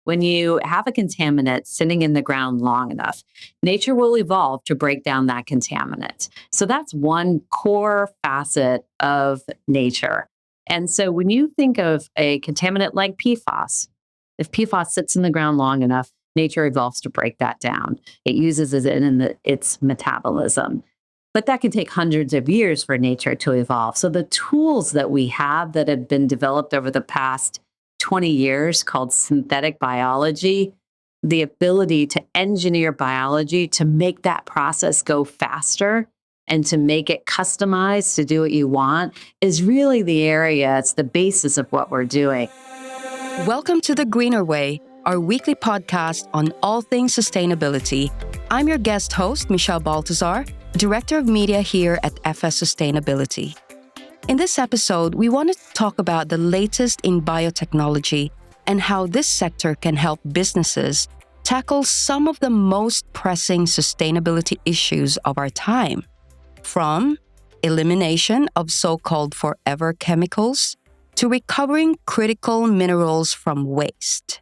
when you have a contaminant sitting in the ground long enough, nature will evolve to break down that contaminant. So that's one core facet of nature. And so when you think of a contaminant like PFAS, if PFAS sits in the ground long enough, nature evolves to break that down. It uses it in its metabolism. But that can take hundreds of years for nature to evolve. So the tools that we have that have been developed over the past 20 years called synthetic biology, the ability to engineer biology to make that process go faster and to make it customized to do what you want is really the area, it's the basis of what we're doing. Welcome to The Greener Way, our weekly podcast on all things sustainability. I'm your guest host, Michelle Baltazar, Director of Media here at FS Sustainability. In this episode, we wanted to talk about the latest in biotechnology and how this sector can help businesses tackle some of the most pressing sustainability issues of our time, from elimination of so-called forever chemicals to recovering critical minerals from waste.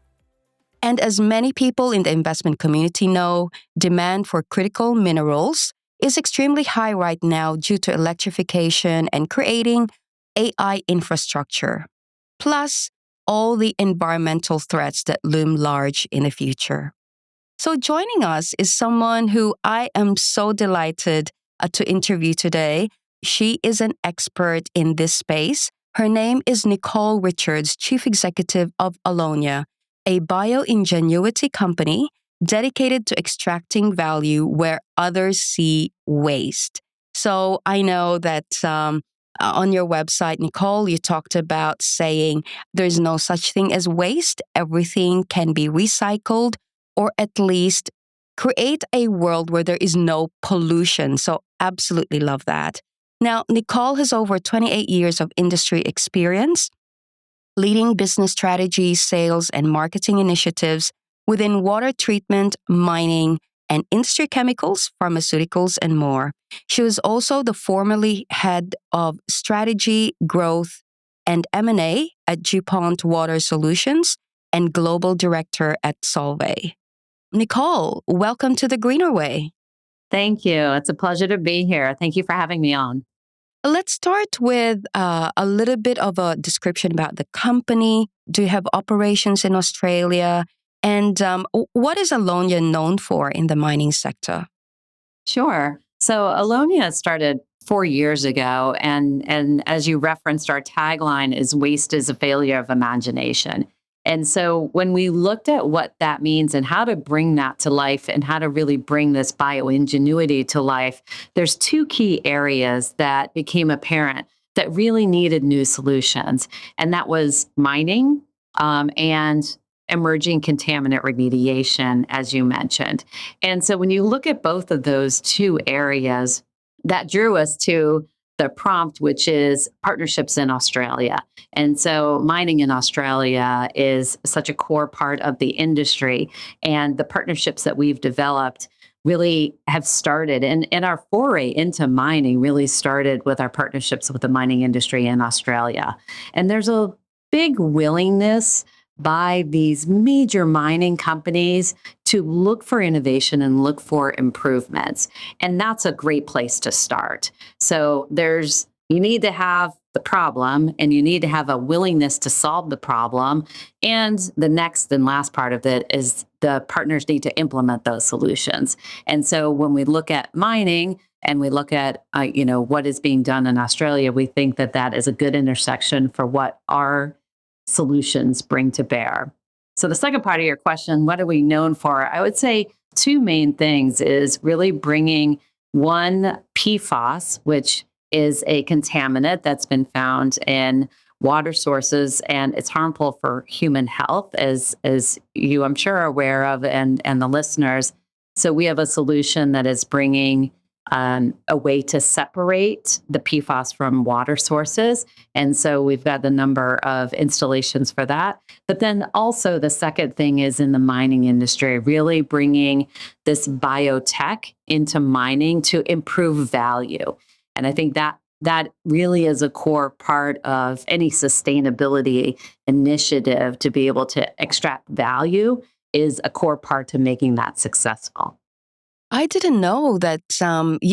And as many people in the investment community know, demand for critical minerals is extremely high right now due to electrification and creating AI infrastructure, plus all the environmental threats that loom large in the future. So joining us is someone who I am so delighted to interview today. She is an expert in this space. Her name is Nicole Richards, Chief Executive of Allonnia, a bioingenuity company dedicated to extracting value where others see waste. So I know that on your website, Nicole, you talked about saying there's no such thing as waste. Everything can be recycled, or at least create a world where there is no pollution. So absolutely love that. Now, Nicole has over 28 years of industry experience, leading business strategy, sales, and marketing initiatives within water treatment, mining, and industry chemicals, pharmaceuticals, and more. She was also the formerly head of strategy, growth, and M&A at DuPont Water Solutions and global director at Solvay. Nicole, welcome to The Greener Way. Thank you. It's a pleasure to be here. Thank you for having me on. Let's start with a little bit of a description about the company. Do you have operations in Australia? And what is Allonnia known for in the mining sector? Sure. So Allonnia started 4 years ago. And as you referenced, our tagline is waste is a failure of imagination. And so when we looked at what that means and how to bring that to life and how to really bring this bioingenuity to life, there's two key areas that became apparent that really needed new solutions. And that was mining and emerging contaminant remediation, as you mentioned. And so when you look at both of those two areas, that drew us to the prompt, which is partnerships in Australia. And so mining in Australia is such a core part of the industry. And the partnerships that we've developed really have started. And our foray into mining really started with our partnerships with the mining industry in Australia. And there's a big willingness by these major mining companies to look for innovation and look for improvements. And that's a great place to start. So you need to have the problem and you need to have a willingness to solve the problem. And the next and last part of it is the partners need to implement those solutions. And so when we look at mining and we look at what is being done in Australia, we think that that is a good intersection for what our solutions bring to bear. So the second part of your question, what are we known for? I would say two main things is really bringing one, PFAS, which is a contaminant that's been found in water sources, and it's harmful for human health, as you, I'm sure, are aware of, and the listeners. So we have a solution that is bringing a way to separate the PFAS from water sources. And so we've got the number of installations for that. But then also the second thing is in the mining industry, really bringing this biotech into mining to improve value. And I think that that really is a core part of any sustainability initiative. To be able to extract value is a core part to making that successful. I didn't know that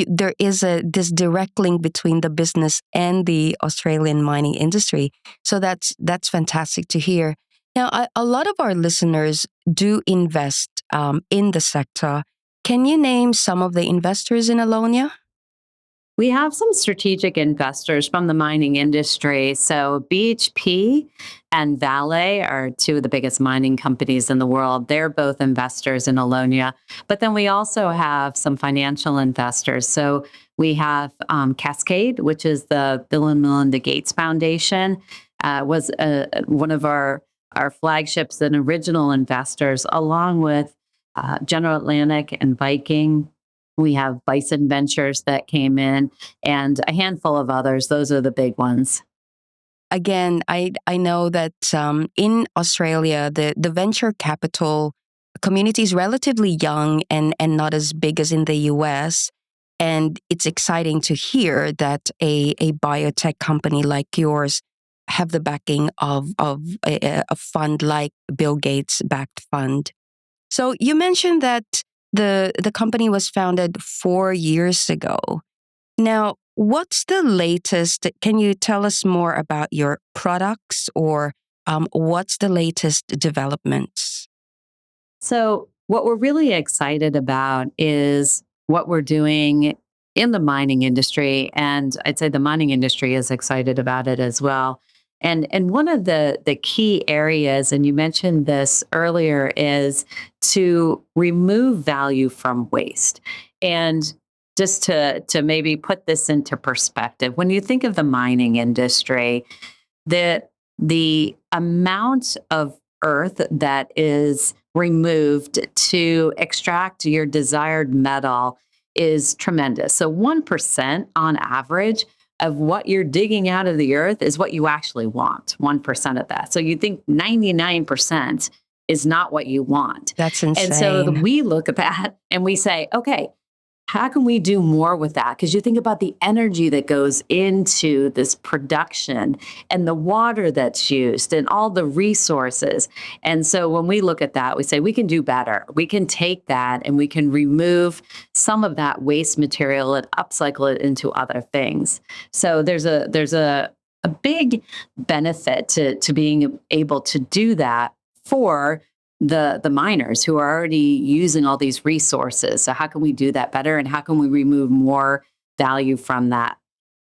there is this direct link between the business and the Australian mining industry. So that's fantastic to hear. Now, a lot of our listeners do invest in the sector. Can you name some of the investors in Allonia? We have some strategic investors from the mining industry. So BHP and Vale are two of the biggest mining companies in the world. They're both investors in Allonnia. But then we also have some financial investors. So we have Cascade, which is the Bill and Melinda Gates Foundation, was one of our flagships and original investors, along with General Atlantic and Viking. We have Bison Ventures that came in and a handful of others. Those are the big ones. Again, I know that in Australia, the venture capital community is relatively young and not as big as in the US. And it's exciting to hear that a biotech company like yours have the backing of a fund like Bill Gates backed fund. So you mentioned that the company was founded 4 years ago. Now, what's the latest? Can you tell us more about your products or what's the latest developments? So, what we're really excited about is what we're doing in the mining industry. And I'd say the mining industry is excited about it as well. And one of the key areas, and you mentioned this earlier, is to remove value from waste. And just to maybe put this into perspective, when you think of the mining industry, the amount of earth that is removed to extract your desired metal is tremendous. So 1% on average of what you're digging out of the earth is what you actually want, 1% of that. So you think 99% is not what you want. That's insane. And so we look at that and we say, okay, how can we do more with that? Because you think about the energy that goes into this production and the water that's used and all the resources. And so when we look at that, we say we can do better. We can take that and we can remove some of that waste material and upcycle it into other things. So there's a big benefit to being able to do that for the miners who are already using all these resources. So how can we do that better and how can we remove more value from that?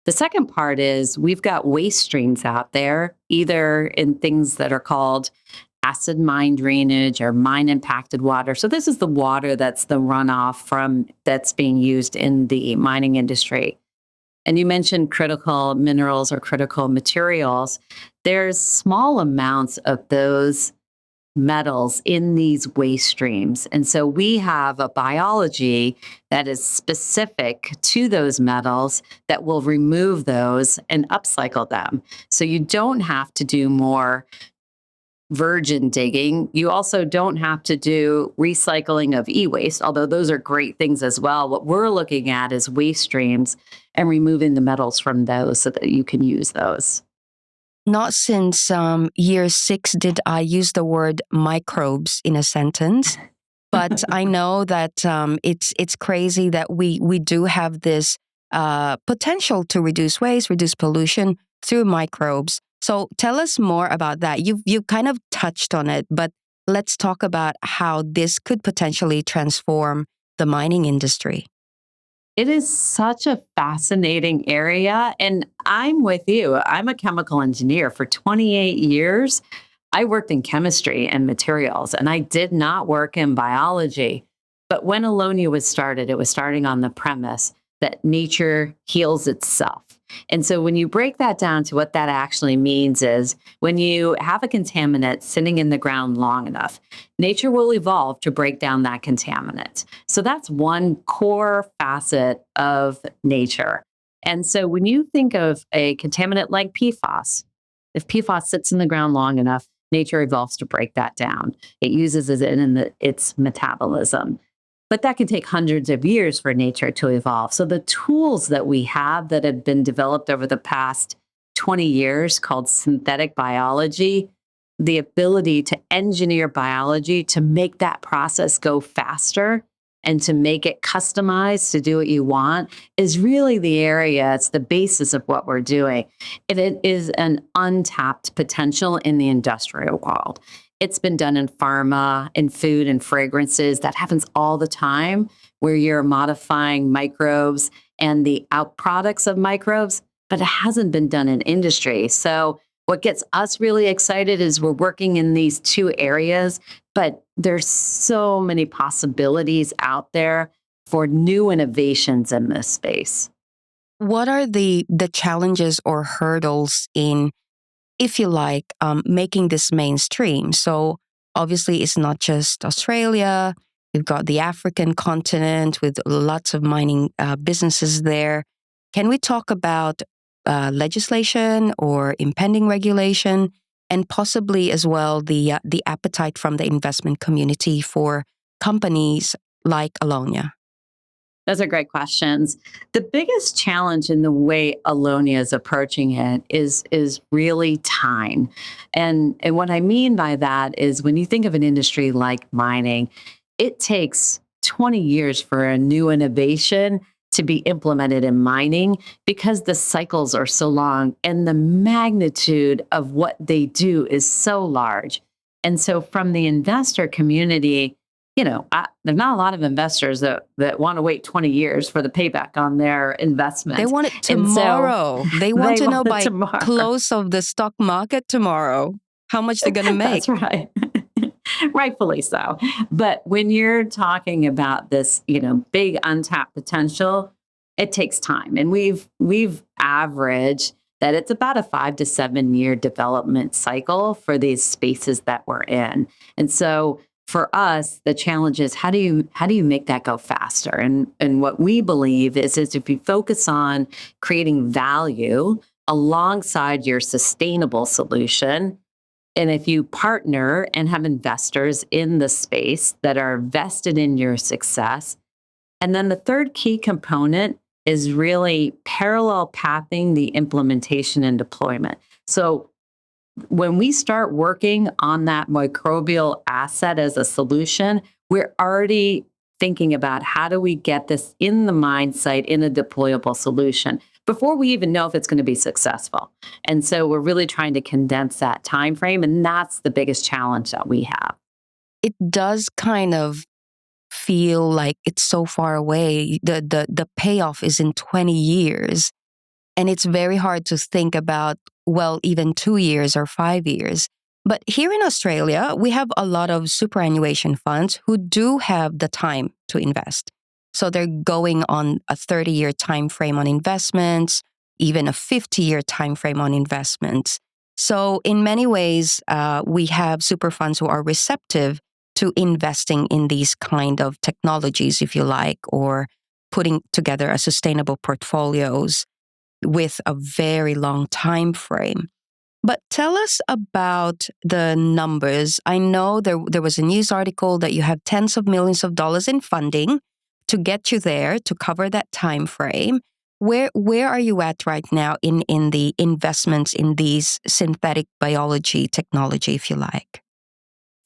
The second part is we've got waste streams out there, either in things that are called acid mine drainage or mine impacted water. So this is the water that's the runoff from that's being used in the mining industry. And you mentioned critical minerals or critical materials. There's small amounts of those metals in these waste streams. And so we have a biology that is specific to those metals that will remove those and upcycle them. So you don't have to do more virgin digging. You also don't have to do recycling of e-waste, although those are great things as well. What we're looking at is waste streams and removing the metals from those so that you can use those. Not since year 6 did I use the word microbes in a sentence, but I know that it's crazy that we do have this potential to reduce waste, reduce pollution through microbes. So tell us more about that. You've kind of touched on it, but let's talk about how this could potentially transform the mining industry. It is such a fascinating area. And I'm with you. I'm a chemical engineer for 28 years. I worked in chemistry and materials, and I did not work in biology. But when Allonia was started, it was starting on the premise that nature heals itself. And so when you break that down to what that actually means is when you have a contaminant sitting in the ground long enough, nature will evolve to break down that contaminant. So that's one core facet of nature. And so when you think of a contaminant like PFAS, if PFAS sits in the ground long enough, nature evolves to break that down. It uses it in its metabolism. But that can take hundreds of years for nature to evolve. So the tools that we have that have been developed over the past 20 years called synthetic biology, the ability to engineer biology to make that process go faster and to make it customized to do what you want is really the area. It's the basis of what we're doing. And it is an untapped potential in the industrial world. It's been done in pharma, in food and fragrances. That happens all the time where you're modifying microbes and the out products of microbes, but it hasn't been done in industry. So what gets us really excited is we're working in these two areas, but there's so many possibilities out there for new innovations in this space. What are the challenges or hurdles in, if you like, making this mainstream? So obviously, it's not just Australia. You've got the African continent with lots of mining businesses there. Can we talk about legislation or impending regulation, and possibly as well the appetite from the investment community for companies like Allonnia? Those are great questions. The biggest challenge in the way Allonia is approaching it is really time. And what I mean by that is when you think of an industry like mining, it takes 20 years for a new innovation to be implemented in mining because the cycles are so long and the magnitude of what they do is so large. And so from the investor community, there's not a lot of investors that want to wait 20 years for the payback on their investment. They want it tomorrow. They want to know by tomorrow. Close of the stock market tomorrow how much they're going to make. That's right. Rightfully so. But when you're talking about this, big untapped potential, it takes time. And we've averaged that it's about a 5 to 7 year development cycle for these spaces that we're in. And so for us, the challenge is how do you make that go faster? And what we believe is if you focus on creating value alongside your sustainable solution, and if you partner and have investors in the space that are vested in your success, and then the third key component is really parallel pathing the implementation and deployment. So when we start working on that microbial asset as a solution, we're already thinking about how do we get this in the mine site in a deployable solution before we even know if it's going to be successful. And so we're really trying to condense that time frame, and that's the biggest challenge that we have. It does kind of feel like it's so far away. The payoff is in 20 years. And it's very hard to think about, even 2 years or 5 years. But here in Australia, we have a lot of superannuation funds who do have the time to invest. So they're going on a 30-year time frame on investments, even a 50-year time frame on investments. So in many ways, we have super funds who are receptive to investing in these kind of technologies, if you like, or putting together a sustainable portfolios with a very long time frame. But tell us about the numbers. I know there was a news article that you have tens of millions of dollars in funding to get you there, to cover that time frame. Where are you at right now in the investments in these synthetic biology technology, if you like?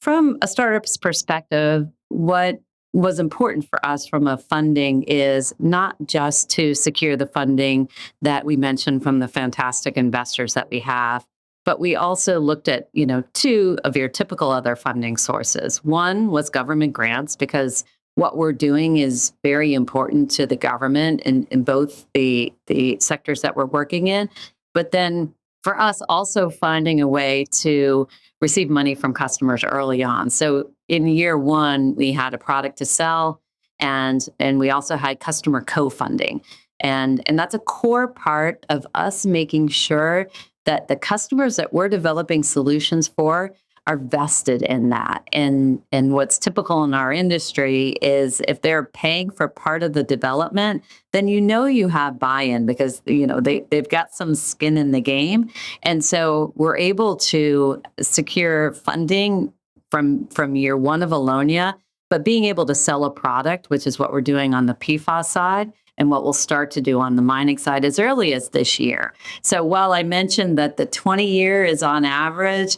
From a startup's perspective, what was important for us from a funding is not just to secure the funding that we mentioned from the fantastic investors that we have, but we also looked at, two of your typical other funding sources. One was government grants, because what we're doing is very important to the government in both the sectors that we're working in. But then for us, also finding a way to receive money from customers early on. So in year one, we had a product to sell, and we also had customer co-funding. And that's a core part of us making sure that the customers that we're developing solutions for are vested in that. And what's typical in our industry is if they're paying for part of the development, then you have buy-in because they've got some skin in the game. And so we're able to secure funding from year one of Allonia but being able to sell a product, which is what we're doing on the PFAS side and what we'll start to do on the mining side as early as this year. So while I mentioned that the 20-year is on average,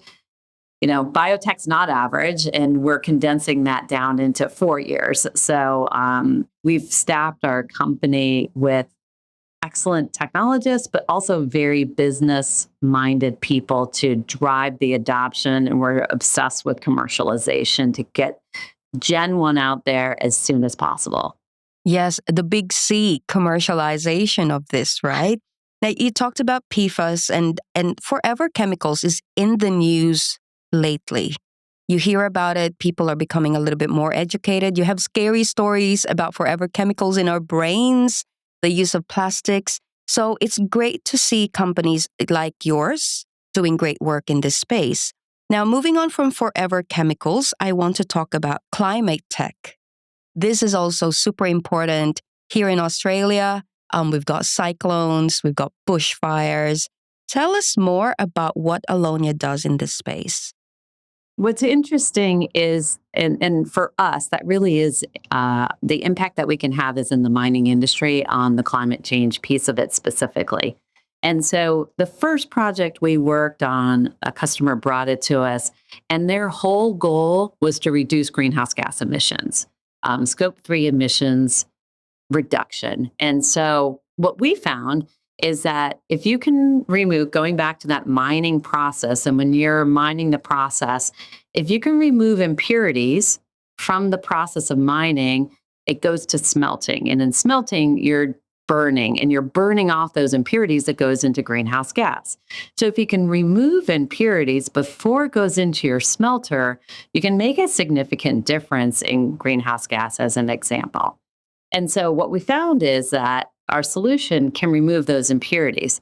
biotech's not average, and we're condensing that down into 4 years. So we've staffed our company with excellent technologists, but also very business-minded people to drive the adoption. And we're obsessed with commercialization to get Gen 1 out there as soon as possible. Yes, the big C, commercialization of this, right? Now, you talked about PFAS, and forever chemicals is in the news lately. You hear about it, people are becoming a little bit more educated. You have scary stories about forever chemicals in our brains, the use of plastics. So it's great to see companies like yours doing great work in this space. Now, moving on from forever chemicals, I want to talk about climate tech. This is also super important here in Australia. We've got cyclones, we've got bushfires. Tell us more about what Allonnia does in this space. What's interesting is, and for us, that really is the impact that we can have is in the mining industry on the climate change piece of it specifically. And so the first project we worked on, a customer brought it to us, and their whole goal was to reduce greenhouse gas emissions, scope 3 emissions reduction. And so what we found is that if you can remove, going back to that mining process, and when you're mining the process, if you can remove impurities from the process of mining, it goes to smelting. And in smelting, you're burning, and you're burning off those impurities that goes into greenhouse gas. So if you can remove impurities before it goes into your smelter, you can make a significant difference in greenhouse gas, as an example. And so what we found is that our solution can remove those impurities.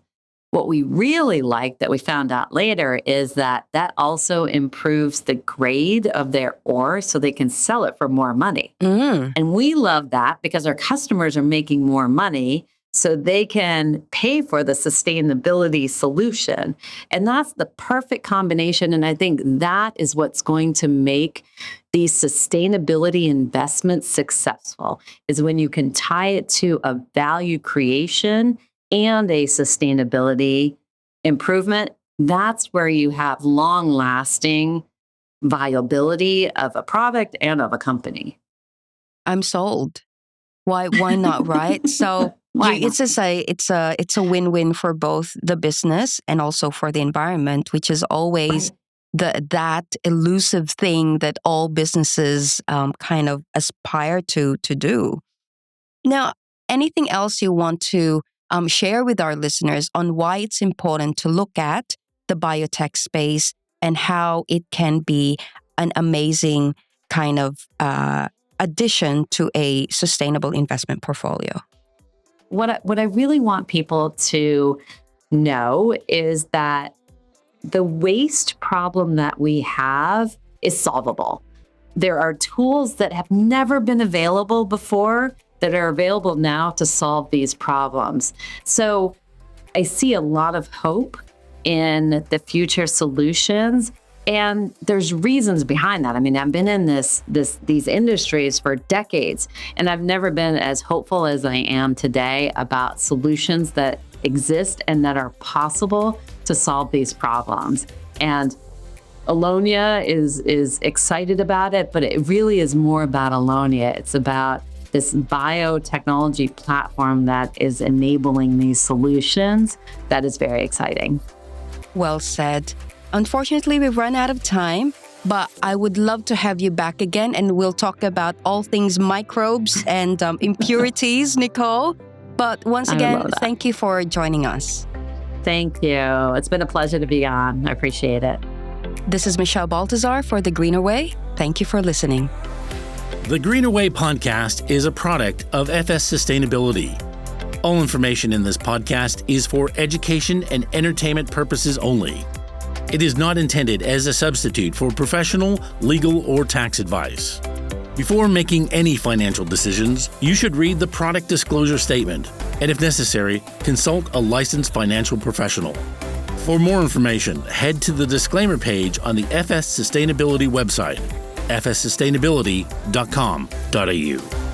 What we really like that we found out later is that that also improves the grade of their ore so they can sell it for more money. And we love that because our customers are making more money so they can pay for the sustainability solution. And that's the perfect combination. And I think that is what's going to make these sustainability investments successful, is when you can tie it to a value creation and a sustainability improvement. That's where you have long-lasting viability of a product and of a company. I'm sold. Why not, right? So it's a win-win for both the business and also for the environment, which is always that elusive thing that all businesses kind of aspire to do. Now, anything else you want to share with our listeners on why it's important to look at the biotech space and how it can be an amazing kind of addition to a sustainable investment portfolio? What I really want people to know is that the waste problem that we have is solvable. There are tools that have never been available before that are available now to solve these problems. So I see a lot of hope in the future solutions, and there's reasons behind that. I mean, I've been in these industries for decades, and I've never been as hopeful as I am today about solutions that exist and that are possible to solve these problems. And Allonnia is excited about it, but it really is more about Allonnia. It's about this biotechnology platform that is enabling these solutions. That is very exciting. Well said. Unfortunately, we've run out of time, but I would love to have you back again, and we'll talk about all things microbes and impurities, Nicole. But once again, thank you for joining us. Thank you. It's been a pleasure to be on. I appreciate it. This is Michelle Baltazar for The Greener Way. Thank you for listening. The Greener Way podcast is a product of FS Sustainability. All information in this podcast is for education and entertainment purposes only. It is not intended as a substitute for professional, legal, or tax advice. Before making any financial decisions, you should read the product disclosure statement, and if necessary, consult a licensed financial professional. For more information, head to the disclaimer page on the FS Sustainability website. fssustainability.com.au.